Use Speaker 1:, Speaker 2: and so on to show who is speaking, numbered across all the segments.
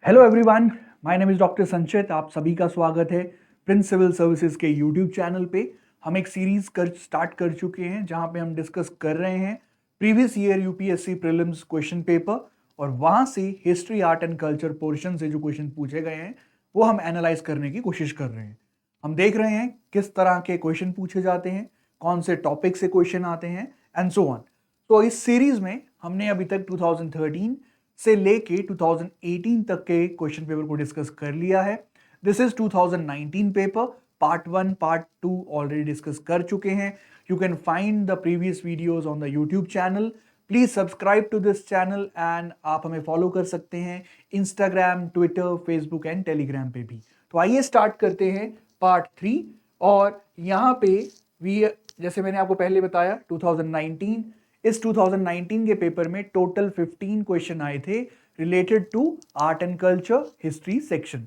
Speaker 1: Hello everyone, my name is doctor संचित। आप सभी का स्वागत है प्रिंस सिविल सर्विसेज के यूट्यूब चैनल पे। हम एक सीरीज स्टार्ट कर चुके हैं जहां पे हम डिस्कस कर रहे हैं previous year UPSC prelims question paper और वहां से history art and culture portion से जो क्वेश्चन पूछे गए हैं वो हम एनालाइज करने की कोशिश कर रहे हैं। हम देख रहे हैं किस तरह के क्वेश्चन पूछे जाते हैं, कौन से टॉपिक से क्वेश्चन आते हैं एंड सो ऑन। तो इस सीरीज में हमने अभी तक 2013 से लेके 2018 तक के क्वेश्चन पेपर को डिस्कस कर लिया है। This is 2019 paper, part 1 part 2 already discuss कर चुके हैं। You can find the previous videos on the YouTube channel. Please subscribe to this channel and आप हमें फॉलो कर सकते हैं Instagram, Twitter, Facebook and Telegram पे भी। तो आइए स्टार्ट करते हैं पार्ट 3। और यहाँ पे वी, जैसे मैंने आपको पहले बताया, 2019, इस 2019 के पेपर में टोटल 15 क्वेश्चन आए थे related to art and culture history section.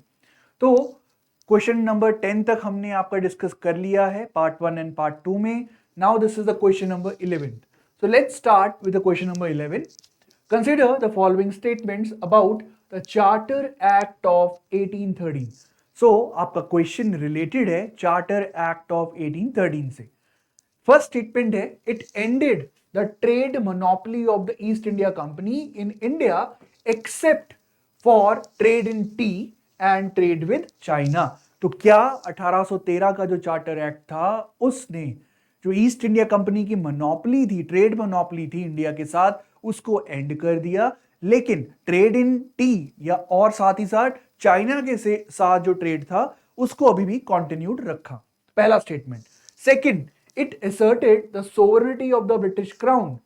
Speaker 1: तो क्वेश्चन नंबर 10 तक हमने आपका डिस्कस कर लिया है पार्ट 1 एंड पार्ट 2 में। Now this is the question number 11। So let's start with the question number 11। Consider the following statements about the charter act of 1813। सो आपका question related है चार्टर एक्ट ऑफ 1813 से। First statement है, it ended the trade monopoly of the east India company in India except for trade in T and trade with China. तो क्या 1813 का जो charter act था उसने जो ईस्ट इंडिया कंपनी की मोनोपोली थी, ट्रेड मोनोपोली थी इंडिया के साथ, उसको एंड कर दिया, लेकिन ट्रेड इन टी या और साथ ही साथ चाइना के साथ जो ट्रेड था उसको अभी भी कंटिन्यूड रखा। पहला statement. Second, it asserted the sovereignty of the British crown.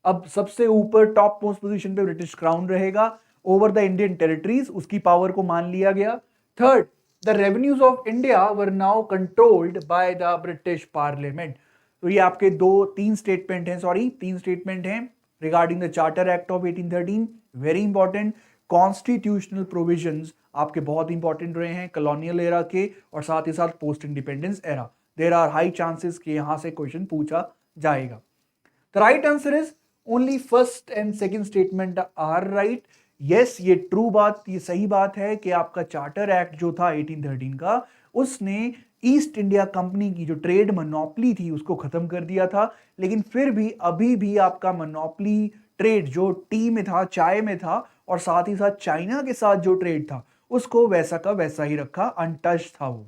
Speaker 1: अब सबसे ऊपर टॉप मोस्ट पोजीशन पे ब्रिटिश क्राउन रहेगा ओवर द इंडियन टेरिटरीज, उसकी पावर को मान लिया गया। Third, the revenues of India were now controlled by the British parliament. तो ये आपके तीन स्टेटमेंट हैं regarding the charter act of 1813। Very important. Constitutional provisions आपके बहुत इंपॉर्टेंट रहे हैं कॉलोनियल एरा के और साथ ही साथ post independence era. There are high chances कि यहां से क्वेश्चन पूछा जाएगा। The right answer is only first and second statement are right. Yes, ये ट्रू बात, ये सही बात है कि आपका चार्टर एक्ट जो था 1813 का, उसने ईस्ट इंडिया कंपनी की जो ट्रेड मोनोपोली थी उसको खत्म कर दिया था, लेकिन फिर भी अभी भी आपका मोनोपोली ट्रेड जो टी में था, चाय में था और साथ ही साथ चाइना के साथ जो ट्रेड था उसको वैसा का वैसा ही रखा, अनटच्ड था वो।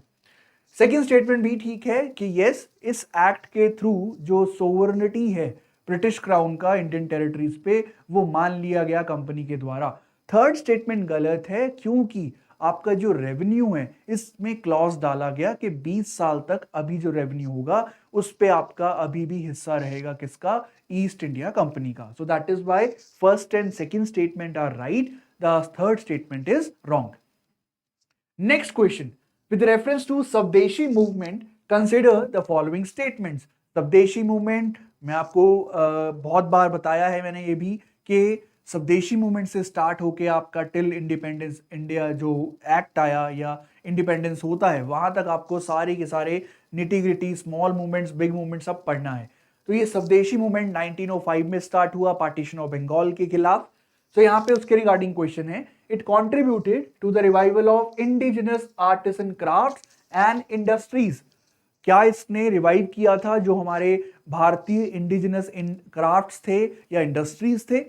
Speaker 1: सेकेंड स्टेटमेंट भी ठीक है कि यस, इस एक्ट के थ्रू जो सोवरेनिटी है ब्रिटिश क्राउन का इंडियन टेरिटरीज पे वो मान लिया गया कंपनी के द्वारा। थर्ड स्टेटमेंट गलत है क्योंकि आपका जो रेवेन्यू है इसमें क्लॉज डाला गया कि 20 साल तक अभी जो रेवेन्यू होगा उस पे आपका अभी भी हिस्सा रहेगा, किसका? ईस्ट इंडिया कंपनी का। So that is why first and second statement are right, the third statement is wrong. Next question, with reference to Swadeshi movement consider the following statements. Swadeshi movement मैं आपको बहुत बार बताया है मैंने ये भी कि स्वदेशी मूवमेंट से स्टार्ट होके आपका टिल इंडिपेंडेंस इंडिया जो एक्ट आया या इंडिपेंडेंस होता है वहां तक आपको सारे के सारे nitty gritty small movements, big movements सब पढ़ना है। तो ये स्वदेशी मूवमेंट 1905 में स्टार्ट हुआ पार्टीशन ऑफ बंगाल के खिलाफ। तो यहाँ पे उसके रिगार्डिंग क्वेश्चन है, it contributed to the revival of indigenous arts and craft and industries. क्या इसने रिवाइव किया था जो हमारे भारतीय इंडिजिनस क्राफ्ट्स थे या इंडस्ट्रीज थे?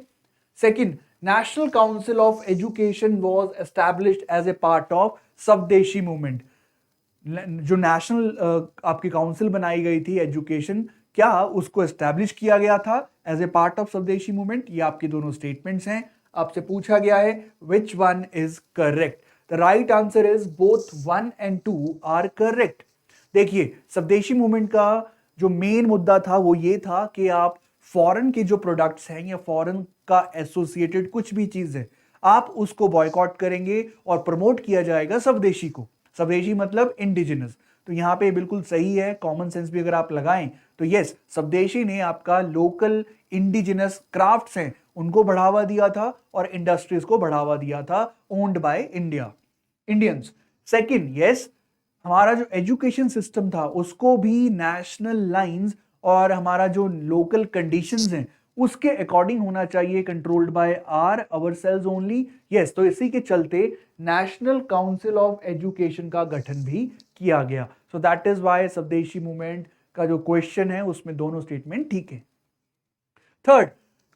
Speaker 1: Second, national council of education was established as a part of Swadeshi movement. जो नेशनल आपकी काउंसिल बनाई गई थी एजुकेशन, क्या उसको एस्टैब्लिश किया गया था as a part of Swadeshi movement? ये आपके दोनों स्टेटमेंट्स हैं। आपसे पूछा गया है which one is correct. The right answer is both 1 and 2 are correct. देखिए, स्वदेशी मूवमेंट का जो मेन मुद्दा था वो ये था कि आप फॉरेन के जो प्रोडक्ट्स हैं या फॉरेन का एसोसिएटेड कुछ भी चीज है आप उसको बॉयकॉट करेंगे और प्रमोट किया जाएगा स्वदेशी को। स्वदेशी मतलब इंडिजिनस। तो यहाँ पे बिल्कुल सही है, कॉमन सेंस भी अगर आप लगाएं तो यस, स्वदेशी ने आपका लोकल इंडिजिनस क्राफ्ट्स हैं उनको बढ़ावा दिया था और इंडस्ट्रीज को बढ़ावा दिया था owned by Indians. Second, yes, हमारा जो एजुकेशन सिस्टम था उसको भी नेशनल लाइंस और हमारा जो लोकल कंडीशंस हैं उसके अकॉर्डिंग होना चाहिए, controlled by are our sales only. Yes, तो इसी के चलते नेशनल काउंसिल ऑफ एजुकेशन का गठन भी किया गया। सो दैट इज वाई स्वदेशी मूवमेंट का जो क्वेश्चन है उसमें दोनों स्टेटमेंट ठीक है। थर्ड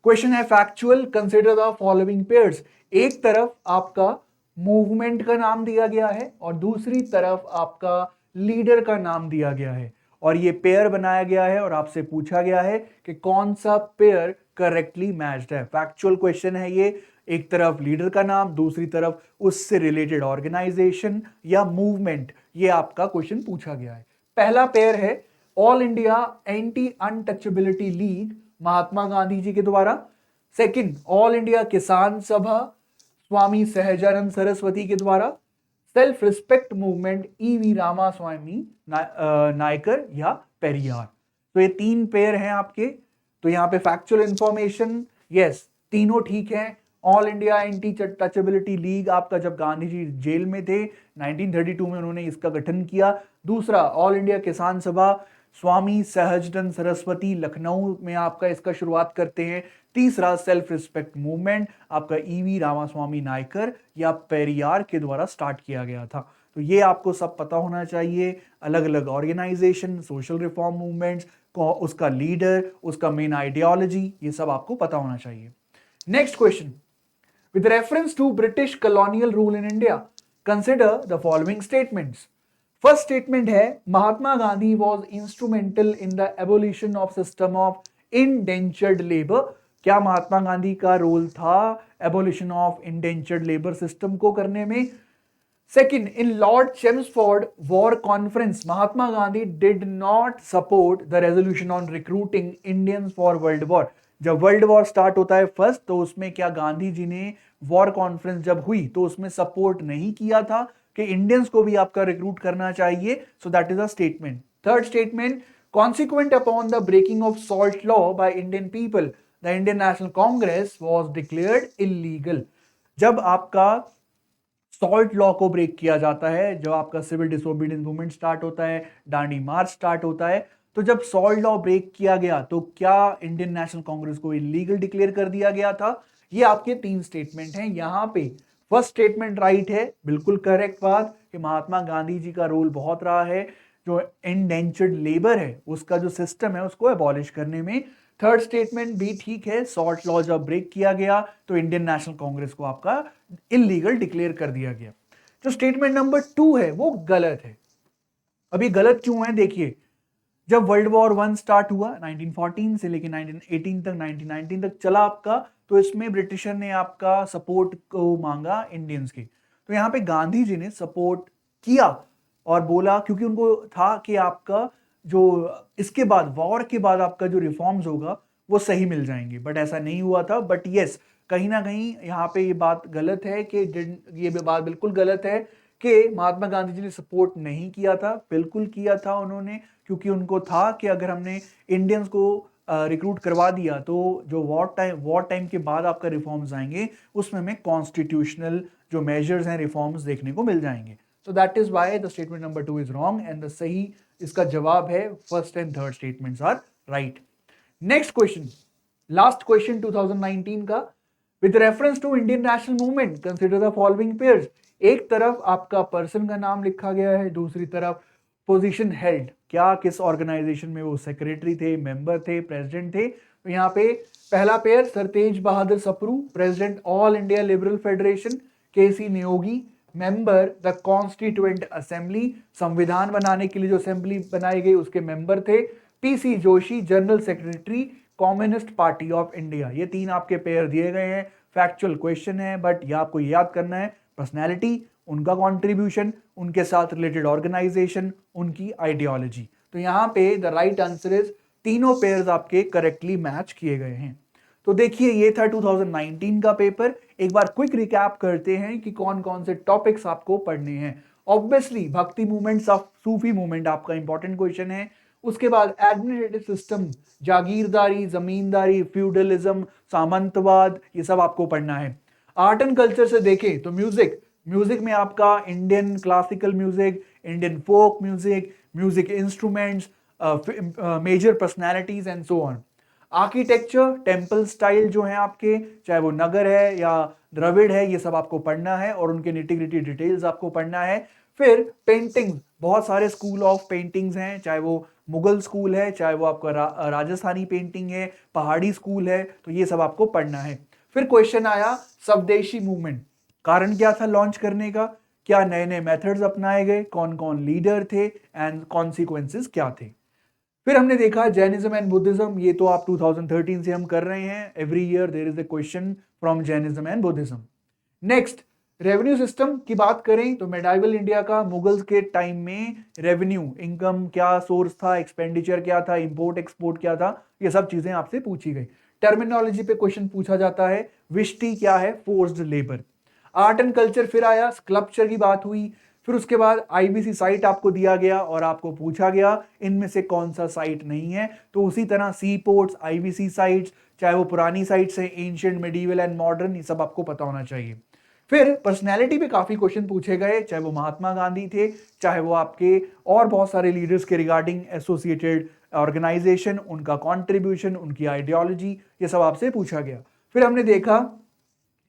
Speaker 1: क्वेश्चन है factual, consider the following pairs. एक तरफ आपका मूवमेंट का नाम दिया गया है और दूसरी तरफ आपका लीडर का नाम दिया गया है और ये पेयर बनाया गया है और आपसे पूछा गया है कि कौन सा पेयर करेक्टली मैच्ड है। फैक्चुअल क्वेश्चन है ये, एक तरफ लीडर का नाम, दूसरी तरफ उससे रिलेटेड ऑर्गेनाइजेशन या मूवमेंट, ये आपका क्वेश्चन पूछा गया है। पहला पेयर है all India anti untouchability league, Mahatma Gandhi ji के द्वारा। सेकंड, ऑल इंडिया किसान सभा, स्वामी सहजानंद सरस्वती के द्वारा। Self respect movement, EV Ramaswamy Naicker या पेरियार। तो ये तीन पेयर हैं आपके। तो यहाँ पे फैक्चुअल इंफॉर्मेशन, यस तीनों ठीक है। All India anti touchability league आपका जब गांधी जी जेल में थे 1932 में उन्होंने इसका गठन किया। दूसरा, ऑल इंडिया किसान सभा, स्वामी सहजानंद सरस्वती लखनऊ में आपका इसका शुरुआत करते हैं। तीसरा, सेल्फ रिस्पेक्ट मूवमेंट आपका ईवी रामास्वामी नायकर या पेरियार के द्वारा स्टार्ट किया गया था। तो ये आपको सब पता होना चाहिए, अलग अलग ऑर्गेनाइजेशन, सोशल रिफॉर्म मूवमेंट्स, उसका लीडर, उसका मेन आइडियोलॉजी, ये सब आपको पता होना चाहिए। Next question, with reference to British colonial rule in India, consider the following statements. First statement है Mahatma Gandhi was instrumental in the abolition of system of indentured labor। क्या महात्मा गांधी का रोल था abolition of indentured labour system को करने में? Second, in Lord Chelmsford War Conference, Mahatma Gandhi did not support the resolution on recruiting Indians for World War। जब world war start होता है first, तो उसमें क्या गांधी जी ने वॉर कॉन्फ्रेंस जब हुई तो उसमें सपोर्ट नहीं किया था कि इंडियंस को भी आपका रिक्रूट करना चाहिए। So that is a statement. Third statement, consequent upon the breaking of salt law by Indian people, the Indian National Congress was declared illegal. जब आपका सॉल्ट लॉ को ब्रेक किया जाता है, जब आपका सिविल डिसोबीडियंस मूवमेंट स्टार्ट होता है, डांडी मार्च स्टार्ट होता है, तो जब सॉल्ट लॉ ब्रेक किया गया तो क्या इंडियन नेशनल कांग्रेस को इलीगल डिक्लेयर कर दिया गया था? ये आपके तीन स्टेटमेंट हैं। यहां पे फर्स्ट स्टेटमेंट राइट है, बिल्कुल करेक्ट बात कि महात्मा गांधी जी का रोल बहुत रहा है जो इंडेंचर्ड लेबर है उसका जो सिस्टम है उसको एबॉलिश करने में। थर्ड स्टेटमेंट भी ठीक है, सॉल्ट लॉ जब ब्रेक किया गया तो इंडियन नेशनल कांग्रेस को आपका इलीगल डिक्लेयर कर दिया गया। जो स्टेटमेंट नंबर 2 है वो गलत है। अभी गलत क्यों है देखिए, जब वर्ल्ड वॉर 1 स्टार्ट हुआ 1914 से लेकर 1918 तक, 1919 तक चला आपका, तो इसमें ब्रिटिशर ने आपका सपोर्ट को मांगा इंडियंस की। तो यहाँ पे गांधी जी ने सपोर्ट किया और बोला, क्योंकि उनको था कि आपका जो इसके बाद वॉर के बाद आपका जो रिफॉर्म्स होगा वो सही मिल जाएंगे, बट ऐसा नहीं हुआ था। बट यस, कहीं ना कहीं यहाँ पे ये बात गलत है कि ये बात बिल्कुल गलत है कि महात्मा गांधी जी ने सपोर्ट नहीं किया था। बिल्कुल किया था उन्होंने, क्योंकि उनको था कि अगर हमने इंडियंस को रिक्रूट करवा दिया तो जो वॉर टाइम के बाद आपका रिफॉर्म्स आएंगे उसमें हमें कॉन्स्टिट्यूशनल जो मेजर्स हैं रिफॉर्म्स देखने को मिल जाएंगे। So that is why the statement number 2 is wrong and the सही इसका जवाब है first and third statements are right. Next question, last question 2019 का, with reference to Indian national movement consider the following pairs. एक तरफ आपका person का नाम लिखा गया है, दूसरी तरफ पोजीशन हेल्ड, क्या किस ऑर्गेनाइजेशन में वो सेक्रेटरी थे, मेंबर थे, प्रेसिडेंट थे। तो यहाँ पे पहला pair Sir Tej Bahadur Sapru, president All India Liberal Federation. K C Neogy, member the Constituent Assembly, संविधान बनाने के लिए जो असेंबली बनाई गई उसके मेंबर थे। PC Joshi, general secretary communist party of India. ये तीन आपके पेयर दिए गए हैं। फैक्चुअल क्वेश्चन है, बट ये आपको याद करना है, पर्सनैलिटी, उनका कॉन्ट्रीब्यूशन, उनके साथ रिलेटेड ऑर्गेनाइजेशन, उनकी आइडियोलॉजी। तो यहाँ पे द राइट आंसर इज तीनों पेयर्स आपके करेक्टली मैच किए गए हैं। तो देखिए ये था 2019 का पेपर। एक बार क्विक रिकैप करते हैं कि कौन कौन से टॉपिक्स आपको पढ़ने हैं। ऑब्वियसली भक्ति मूवमेंट्स ऑफ सूफी मूवमेंट आपका इंपॉर्टेंट क्वेश्चन है। उसके बाद एडमिनिस्ट्रेटिव सिस्टम, जागीरदारी, जमींदारी, फ्यूडलिज्म, सामंतवाद, ये सब आपको पढ़ना है। आर्ट एंड कल्चर से देखें तो म्यूजिक में आपका Indian classical music, Indian folk music, music instruments, major personalities and so on. Architecture, temple style जो है आपके, चाहे वो नगर है या द्रविड़ है, ये सब आपको पढ़ना है और उनके निटी-ग्रिटी डिटेल्स आपको पढ़ना है। फिर पेंटिंग्स, बहुत सारे स्कूल ऑफ पेंटिंग्स हैं, चाहे वो मुगल स्कूल है, चाहे वो आपका राजस्थानी पेंटिंग है, पहाड़ी स्कूल है, तो ये सब आपको पढ़ना है। फिर क्वेश्चन आया स्वदेशी मूवमेंट, कारण क्या था लॉन्च करने का, क्या नए नए मेथड्स अपनाए गए, कौन कौन लीडर थे एंड कॉन्सिक्वेंसेस क्या थे। फिर हमने देखा जैनिज्म एंड बुद्धिज्म, ये तो आप 2013 से हम कर रहे हैं, every year there is a question from Jainism and Buddhism. Next, revenue system की बात करें तो मेडाइवल इंडिया का मुगल्स के टाइम में रेवेन्यू इनकम क्या सोर्स था, एक्सपेंडिचर क्या था, इंपोर्ट एक्सपोर्ट क्या था, ये सब चीजें आपसे पूछी गई। टर्मिनोलॉजी पे क्वेश्चन पूछा जाता है, विष्टि क्या है, forced labour. Art and culture फिर आया, स्कल्पचर की बात हुई। फिर उसके बाद आईबीसी साइट आपको दिया गया और आपको पूछा गया इनमें से कौन सा साइट नहीं है, तो उसी तरह सी पोर्ट्स, आईबीसी साइट्स, चाहे वो पुरानी साइट्स है, एंशिएंट, मिडीवल एंड मॉडर्न, ये सब आपको पता होना चाहिए। फिर पर्सनैलिटी पे काफी क्वेश्चन पूछे गए, चाहे वो महात्मा गांधी थे, चाहे वो आपके और बहुत सारे लीडर्स के रिगार्डिंग एसोसिएटेड ऑर्गेनाइजेशन, उनका कॉन्ट्रीब्यूशन, उनकी आइडियोलॉजी, ये सब आपसे पूछा गया। फिर हमने देखा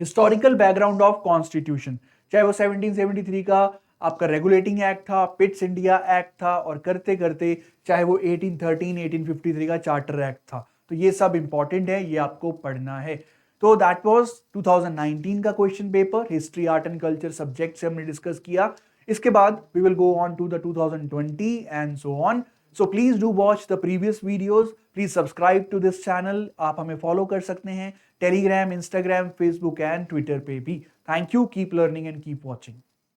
Speaker 1: हिस्टोरिकल बैकग्राउंड ऑफ कॉन्स्टिट्यूशन, चाहे वो 1773 का आपका रेगुलेटिंग एक्ट था, पिट्स इंडिया एक्ट था, और करते करते चाहे वो 1813 1853 का चार्टर एक्ट था, तो ये सब इंपॉर्टेंट है, ये आपको पढ़ना है। तो दैट वाज 2019 का question paper, history art and culture subject से हमने डिस्कस किया। इसके बाद we will go on to the 2020 and so on. So please do watch the previous videos, please subscribe to this channel. आप हमें follow कर सकते हैं Telegram, Instagram, Facebook and Twitter पे भी। Thank you, keep learning and keep watching.